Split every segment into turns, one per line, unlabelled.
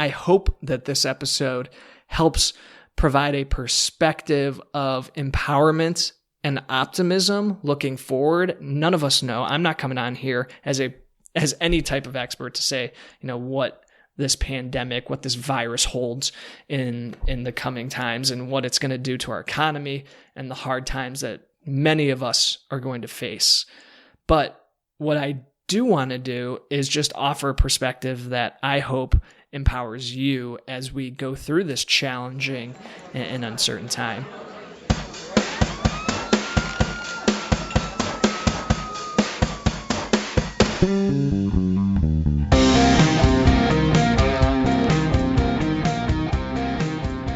I hope that this episode helps provide a perspective of empowerment and optimism looking forward. None of us know. I'm not coming on here as any type of expert to say, what this pandemic, what this virus holds in the coming times and what it's going to do to our economy and the hard times that many of us are going to face. But what I do want to do is just offer a perspective that I hope empowers you as we go through this challenging and uncertain time.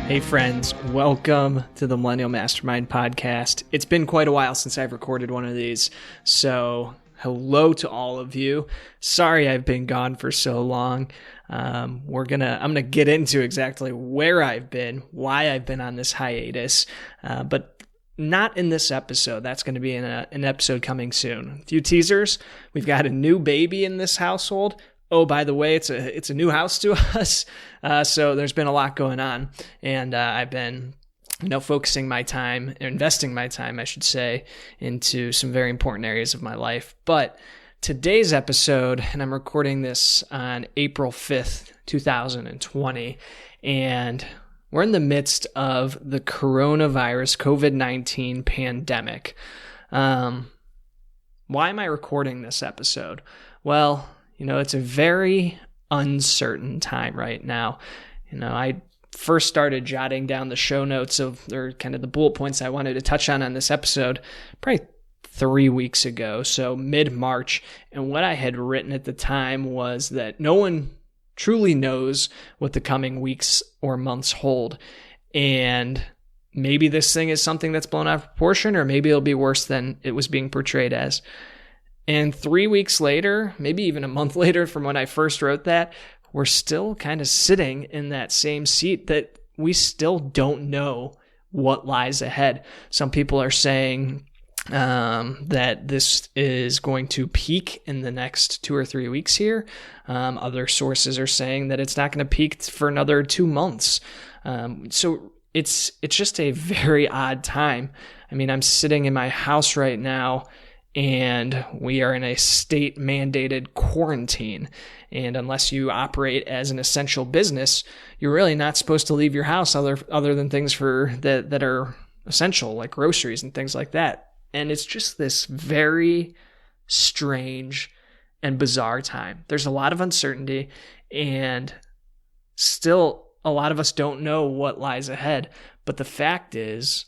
Hey friends, welcome to the Millennial Mastermind Podcast. It's been quite a while since I've recorded one of these, so hello to all of you. Sorry I've been gone for so long. I'm gonna get into exactly where I've been, why I've been on this hiatus, but not in this episode. That's going to be in an episode coming soon. A few teasers. We've got a new baby in this household. Oh, by the way, it's a new house to us, so there's been a lot going on, and I've been focusing my time, investing my time, I should say, into some very important areas of my life. But today's episode, and I'm recording this on April 5th, 2020, and we're in the midst of the coronavirus, COVID-19 pandemic. Why am I recording this episode? Well, it's a very uncertain time right now. I first started jotting down the show notes or kind of the bullet points I wanted to touch on this episode probably 3 weeks ago, so mid-March. And what I had written at the time was that no one truly knows what the coming weeks or months hold. And maybe this thing is something that's blown out of proportion, or maybe it'll be worse than it was being portrayed as. And 3 weeks later, maybe even a month later from when I first wrote that, we're still kind of sitting in that same seat that we still don't know what lies ahead. Some people are saying that this is going to peak in the next 2 or 3 weeks here. Other sources are saying that it's not going to peak for another 2 months. So it's just a very odd time. I mean, I'm sitting in my house right now, and we are in a state-mandated quarantine. And unless you operate as an essential business, you're really not supposed to leave your house other than things that are essential, like groceries and things like that. And it's just this very strange and bizarre time. There's a lot of uncertainty, and still a lot of us don't know what lies ahead. But the fact is,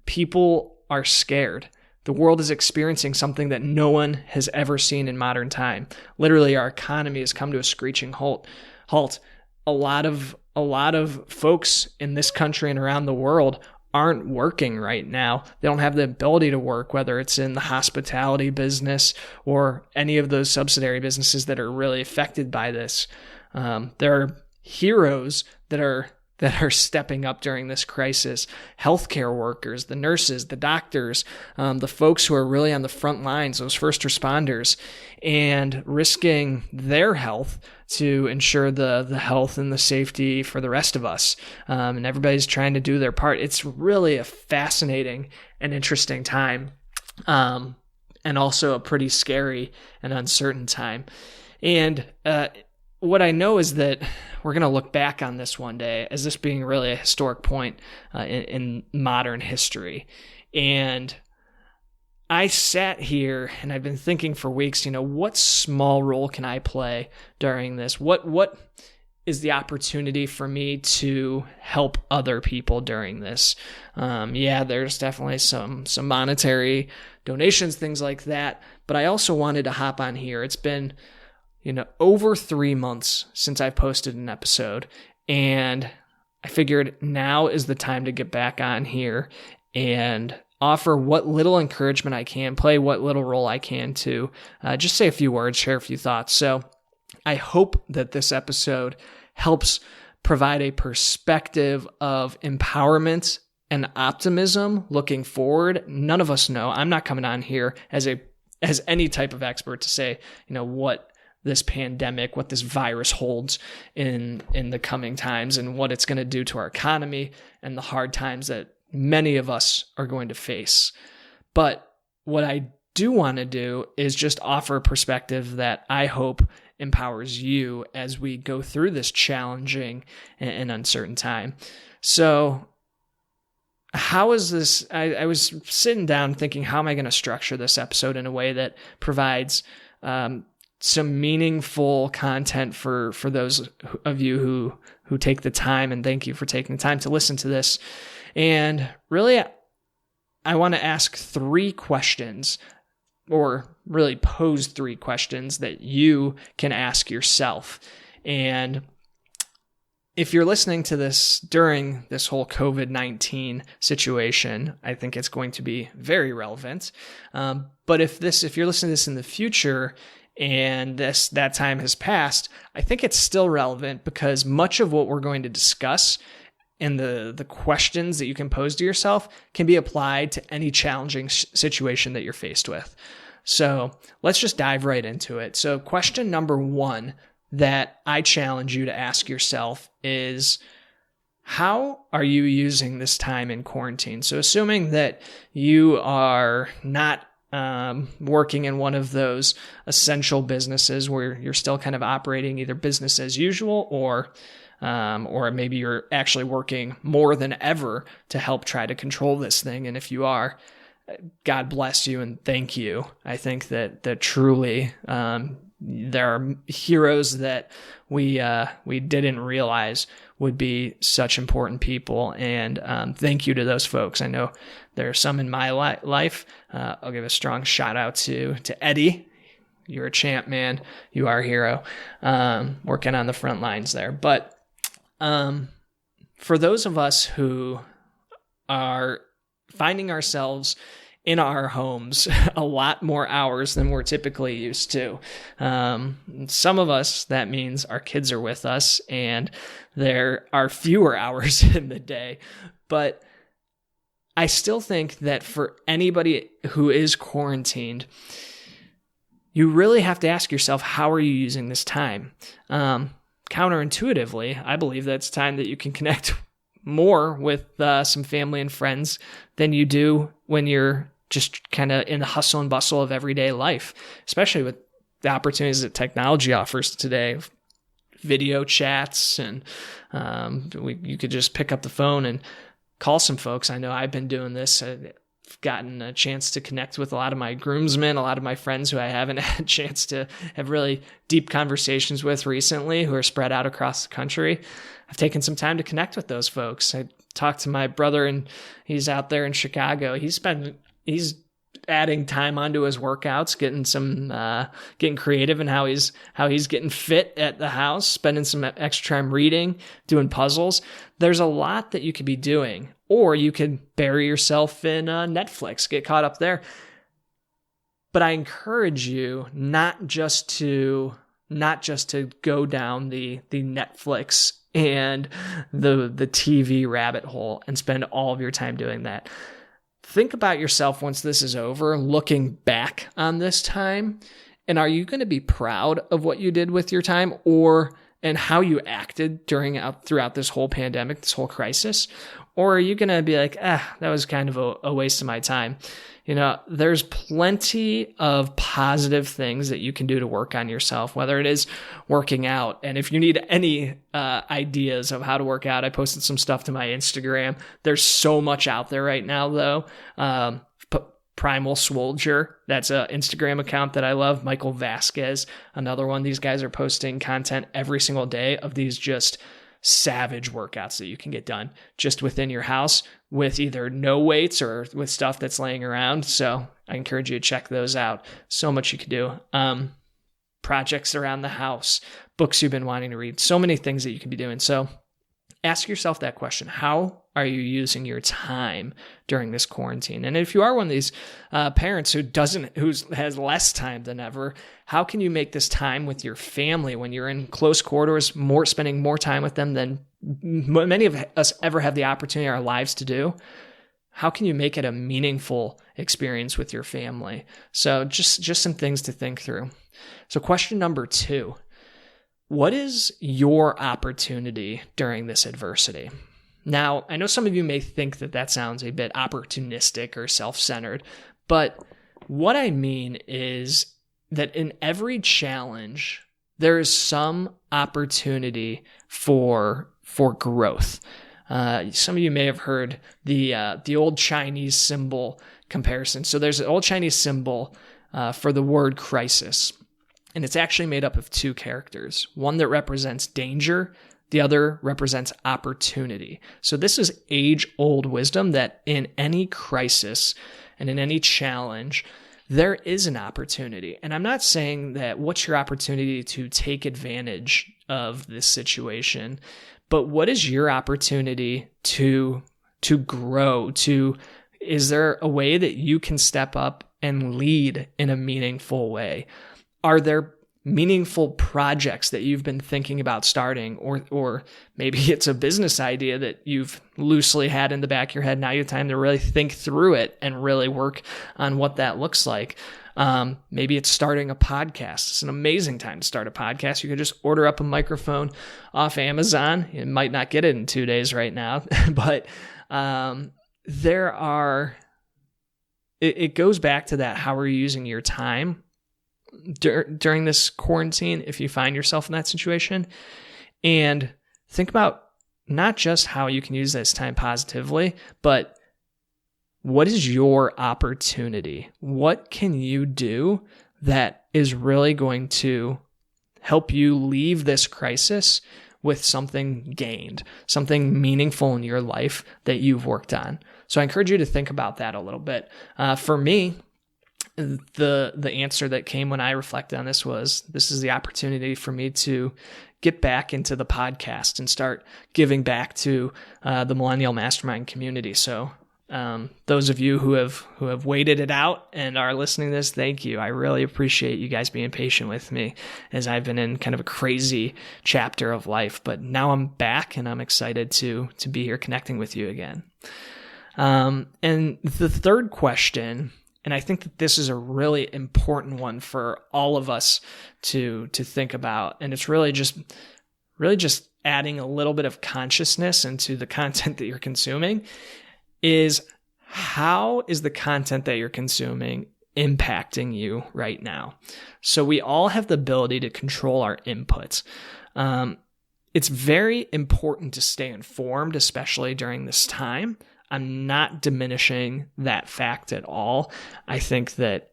people are scared. The world is experiencing something that no one has ever seen in modern time. Literally, our economy has come to a screeching halt. A lot of folks in this country and around the world aren't working right now. They don't have the ability to work, whether it's in the hospitality business or any of those subsidiary businesses that are really affected by this. There are heroes that are stepping up during this crisis. Healthcare workers, the nurses, the doctors, the folks who are really on the front lines, those first responders, and risking their health to ensure the health and the safety for the rest of us. And everybody's trying to do their part. It's really a fascinating and interesting time, and also a pretty scary and uncertain time. And what I know is that we're going to look back on this one day as this being really a historic point in modern history. And I sat here and I've been thinking for weeks, what small role can I play during this? What is the opportunity for me to help other people during this? There's definitely some monetary donations, things like that. But I also wanted to hop on here. It's been over 3 months since I've posted an episode, and I figured now is the time to get back on here and offer what little encouragement I can, play what little role I can to just say a few words, share a few thoughts. So I hope that this episode helps provide a perspective of empowerment and optimism looking forward. None of us know. I'm not coming on here as any type of expert to say, what this pandemic, what this virus holds in the coming times, and what it's going to do to our economy and the hard times that many of us are going to face. But what I do want to do is just offer a perspective that I hope empowers you as we go through this challenging and uncertain time. So how is this? I was sitting down thinking, how am I going to structure this episode in a way that provides some meaningful content for those of you who take the time, and thank you for taking the time to listen to this. And really, I want to ask 3 questions, or really pose 3 questions that you can ask yourself. And if you're listening to this during this whole COVID-19 situation, I think it's going to be very relevant. But if you're listening to this in the future and that time has passed, I think it's still relevant, because much of what we're going to discuss and the questions that you can pose to yourself can be applied to any challenging situation that you're faced with. So let's just dive right into it. So question number 1 that I challenge you to ask yourself is, how are you using this time in quarantine? So assuming that you are not working in one of those essential businesses where you're still kind of operating either business as usual, or maybe you're actually working more than ever to help try to control this thing. And if you are, God bless you and thank you. I think that truly there are heroes that we didn't realize would be such important people, and thank you to those folks. I know there are some in my life. I'll give a strong shout out to Eddie. You're a champ, man. You are a hero. Working on the front lines there. But for those of us who are finding ourselves in our homes a lot more hours than we're typically used to. Some of us, that means our kids are with us and there are fewer hours in the day. But I still think that for anybody who is quarantined, you really have to ask yourself, how are you using this time? Counterintuitively, I believe that's time that you can connect more with some family and friends than you do when you're just kind of in the hustle and bustle of everyday life, especially with the opportunities that technology offers today, video chats, and you could just pick up the phone and call some folks. I know I've been doing this. I've gotten a chance to connect with a lot of my groomsmen, a lot of my friends who I haven't had a chance to have really deep conversations with recently, who are spread out across the country. I've taken some time to connect with those folks. I talked to my brother, and he's out there in Chicago. He's adding time onto his workouts, getting creative in how he's getting fit at the house, spending some extra time reading, doing puzzles. There's a lot that you could be doing, or you could bury yourself in Netflix, get caught up there. But I encourage you not just to go down the Netflix and the TV rabbit hole and spend all of your time doing that. Think about yourself once this is over, looking back on this time, and are you going to be proud of what you did with your time, and how you acted throughout this whole pandemic, this whole crisis? Or are you going to be like, that was kind of a waste of my time? You know, there's plenty of positive things that you can do to work on yourself, whether it is working out. And if you need any ideas of how to work out, I posted some stuff to my Instagram. There's so much out there right now, though. Primal Swolger, that's an Instagram account that I love. Michael Vasquez, another one. These guys are posting content every single day of these just savage workouts that you can get done just within your house with either no weights or with stuff that's laying around. So I encourage you to check those out. So much you could do. Projects around the house, books you've been wanting to read, so many things that you can be doing. So ask yourself that question. How are you using your time during this quarantine? And if you are one of these parents who has less time than ever, how can you make this time with your family when you're in close quarters, spending more time with them than many of us ever have the opportunity in our lives to do? How can you make it a meaningful experience with your family? So just some things to think through. So question number 2, what is your opportunity during this adversity? Now, I know some of you may think that sounds a bit opportunistic or self-centered, but what I mean is that in every challenge, there is some opportunity for growth. Some of you may have heard the old Chinese symbol comparison. So there's an old Chinese symbol for the word crisis, and it's actually made up of 2 characters. One that represents danger, the other represents opportunity. So this is age-old wisdom that in any crisis and in any challenge, there is an opportunity. And I'm not saying that what's your opportunity to take advantage of this situation, but what is your opportunity to grow? Is there a way that you can step up and lead in a meaningful way? Are there meaningful projects that you've been thinking about starting, or maybe it's a business idea that you've loosely had in the back of your head. Now you have time to really think through it and really work on what that looks like. Maybe it's starting a podcast. It's an amazing time to start a podcast. You can just order up a microphone off Amazon. You might not get it in 2 days right now, but it goes back to that. How are you using your time during this quarantine if you find yourself in that situation? And think about not just how you can use this time positively, but what is your opportunity? What can you do that is really going to help you leave this crisis with something gained, something meaningful in your life that you've worked on? So I encourage you to think about that a little bit. For me, the answer that came when I reflected on this was, this is the opportunity for me to get back into the podcast and start giving back to the Millennial Mastermind community. So those of you who have waited it out and are listening to this, thank you. I really appreciate you guys being patient with me as I've been in kind of a crazy chapter of life, but now I'm back and I'm excited to be here connecting with you again. And the third question, and I think that this is a really important one for all of us to think about, and it's really just adding a little bit of consciousness into the content that you're consuming, is how is the content that you're consuming impacting you right now? So we all have the ability to control our inputs. It's very important to stay informed, especially during this time. I'm not diminishing that fact at all. I think that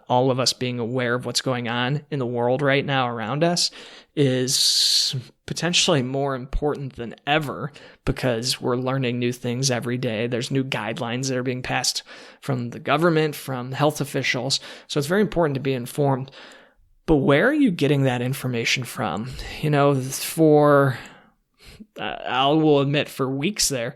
all of us being aware of what's going on in the world right now around us is potentially more important than ever, because we're learning new things every day. There's new guidelines that are being passed from the government, from health officials. So it's very important to be informed. But where are you getting that information from? You know, I will admit, for weeks there,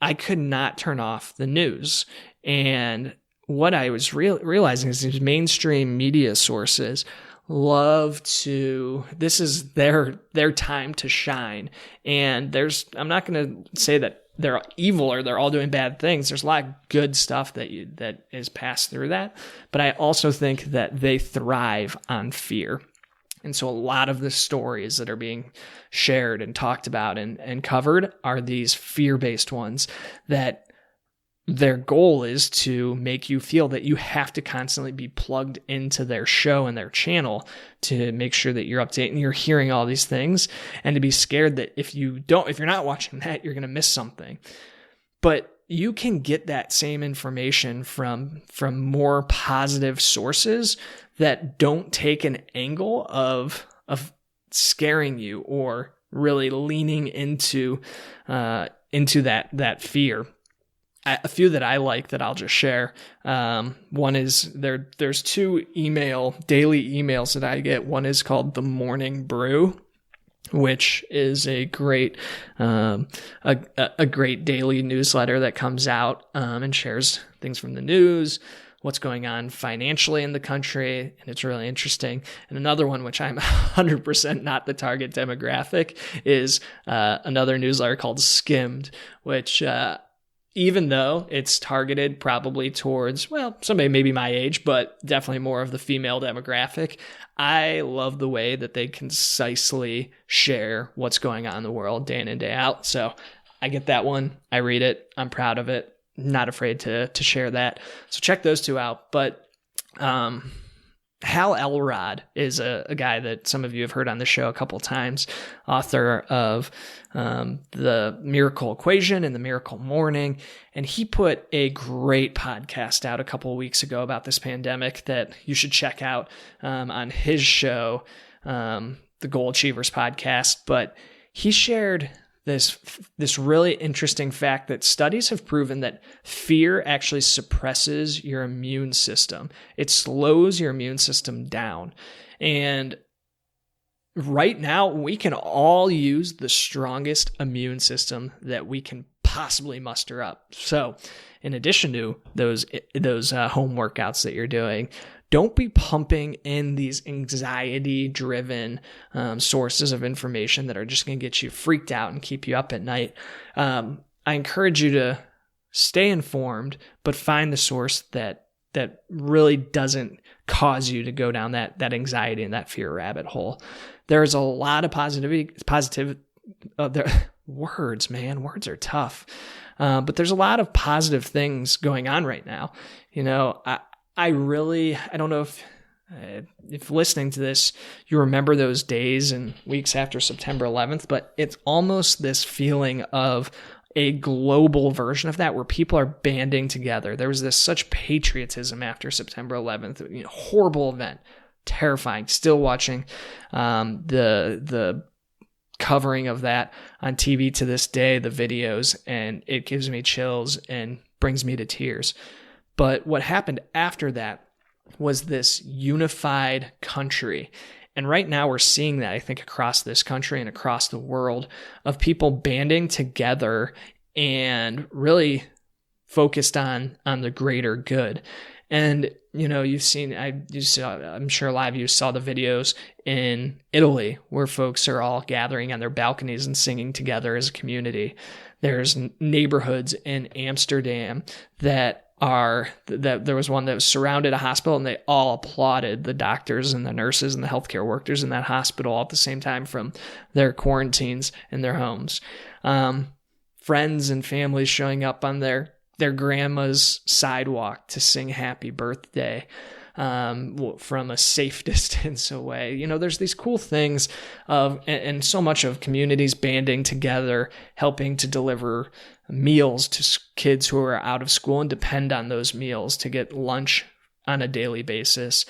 I could not turn off the news. And what I was realizing is these mainstream media sources love to, this is their time to shine. And I'm not going to say that they're evil or they're all doing bad things. There's a lot of good stuff that is passed through that. But I also think that they thrive on fear. And so a lot of the stories that are being shared and talked about and covered are these fear-based ones that their goal is to make you feel that you have to constantly be plugged into their show and their channel to make sure that you're updated and you're hearing all these things, and to be scared that if you're not watching that, you're going to miss something. But you can get that same information from more positive sources that don't take an angle of scaring you or really leaning into that fear. A few that I like that I'll just share. One is there's 2 daily emails that I get. One is called The Morning Brew, which is a great great daily newsletter that comes out and shares things from the news, what's going on financially in the country, and it's really interesting. And another one, which I'm 100% not the target demographic, is another newsletter called Skimmed, which even though it's targeted probably towards, well, somebody maybe my age, but definitely more of the female demographic, I love the way that they concisely share what's going on in the world day in and day out. So I get that one. I read it. I'm proud of it. Not afraid to share that. So check those two out. But Hal Elrod is a guy that some of you have heard on the show a couple times, author of The Miracle Equation and The Miracle Morning. And he put a great podcast out a couple of weeks ago about this pandemic that you should check out on his show, the Goal Achievers podcast. But he shared this really interesting fact that studies have proven that fear actually suppresses your immune system. It slows your immune system down. And right now, we can all use the strongest immune system that we can possibly muster up. So in addition to those home workouts that you're doing, don't be pumping in these anxiety-driven sources of information that are just going to get you freaked out and keep you up at night. I encourage you to stay informed, but find the source that really doesn't cause you to go down that anxiety and that fear rabbit hole. There's a lot of positive words, man. Words are tough. But there's a lot of positive things going on right now. You know, I don't know if listening to this, you remember those days and weeks after September 11th, but it's almost this feeling of a global version of that where people are banding together. There was this such patriotism after September 11th, you know, horrible event, terrifying. Still watching the covering of that on TV to this day, the videos, and it gives me chills and brings me to tears. But what happened after that was this unified country. And right now we're seeing that, I think, across this country and across the world of people banding together and really focused on the greater good. And, you know, I'm sure a lot of you saw the videos in Italy where folks are all gathering on their balconies and singing together as a community. There's neighborhoods in Amsterdam that there was one that was surrounded a hospital, and they all applauded the doctors and the nurses and the healthcare workers in that hospital all at the same time from their quarantines in their homes. Friends and families showing up on their grandma's sidewalk to sing happy birthday from a safe distance away. You know, there's these cool things and so much of communities banding together, helping to deliver meals to kids who are out of school and depend on those meals to get lunch on a daily basis.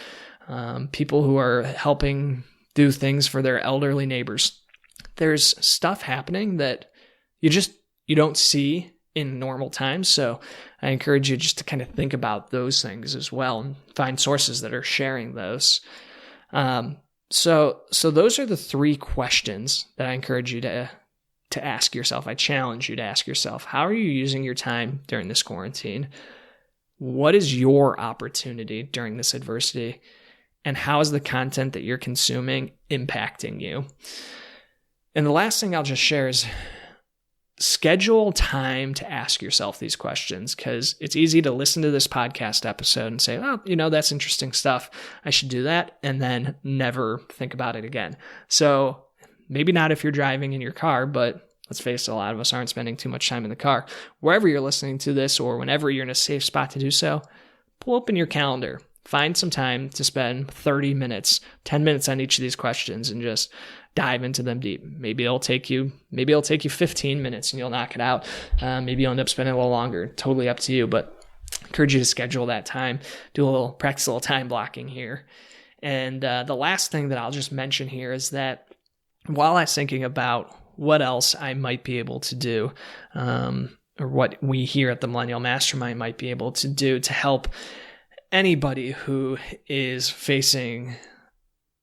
People who are helping do things for their elderly neighbors. There's stuff happening that you don't see in normal times. So I encourage you just to kind of think about those things as well and find sources that are sharing those. So those are the three questions that I encourage you to ask yourself. I challenge you to ask yourself, how are you using your time during this quarantine? What is your opportunity during this adversity? And how is the content that you're consuming impacting you? And the last thing I'll just share is schedule time to ask yourself these questions, because it's easy to listen to this podcast episode and say, oh, you know, that's interesting stuff. I should do that. And then never think about it again. So maybe not if you're driving in your car, but let's face it, a lot of us aren't spending too much time in the car. Wherever you're listening to this or whenever you're in a safe spot to do so, pull open your calendar. Find some time to spend 30 minutes, 10 minutes on each of these questions and just dive into them deep. Maybe it'll take you 15 minutes and you'll knock it out. Maybe you'll end up spending a little longer. Totally up to you, but I encourage you to schedule that time. Practice a little time blocking here. And the last thing that I'll just mention here is that while I was thinking about what else I might be able to do, or what we here at the Millennial Mastermind might be able to do to help anybody who is facing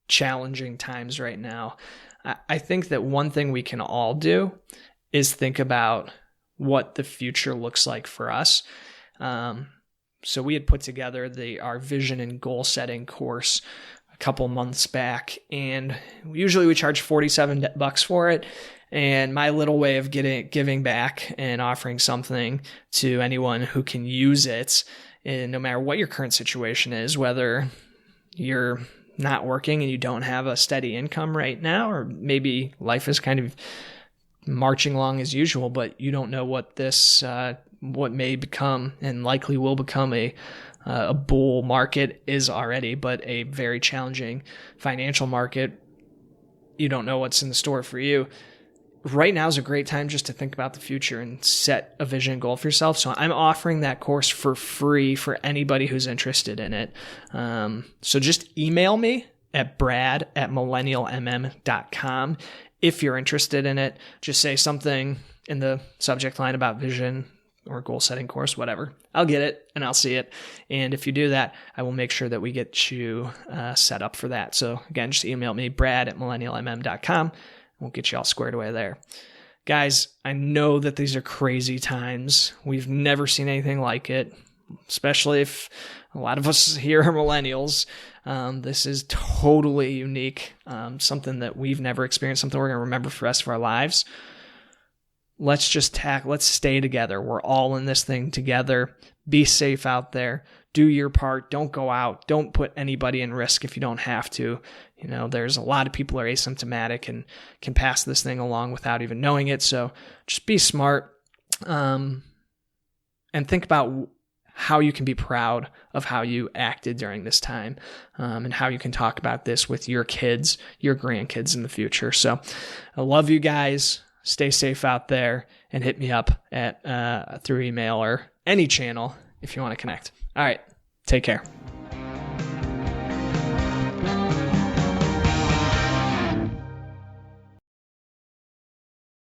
challenging times right now, I think that one thing we can all do is think about what the future looks like for us. So we had put together our vision and goal setting course a couple months back, and usually we charge $47 for it. And my little way of giving back and offering something to anyone who can use it, and no matter what your current situation is, whether you're not working and you don't have a steady income right now, or maybe life is kind of marching along as usual, but you don't know what what may become and likely will become a bull market is already, but a very challenging financial market. You don't know what's in the store for you. Right now is a great time just to think about the future and set a vision and goal for yourself. So I'm offering that course for free for anybody who's interested in it. So just email me at brad@millennialmm.com. If you're interested in it, just say something in the subject line about vision or goal setting course, whatever. I'll get it and I'll see it. And if you do that, I will make sure that we get you set up for that. So again, just email me, brad@millennialmm.com. We'll get you all squared away there. Guys, I know that these are crazy times. We've never seen anything like it, especially if a lot of us here are millennials. This is totally unique, something that we've never experienced, something we're going to remember for the rest of our lives. Let's stay together. We're all in this thing together. Be safe out there. Do your part. Don't go out. Don't put anybody in risk if you don't have to. There's a lot of people who are asymptomatic and can pass this thing along without even knowing it. So just be smart, and think about how you can be proud of how you acted during this time, and how you can talk about this with your kids, your grandkids in the future. So I love you guys. Stay safe out there, and hit me up through email or any channel if you want to connect. All right. Take care.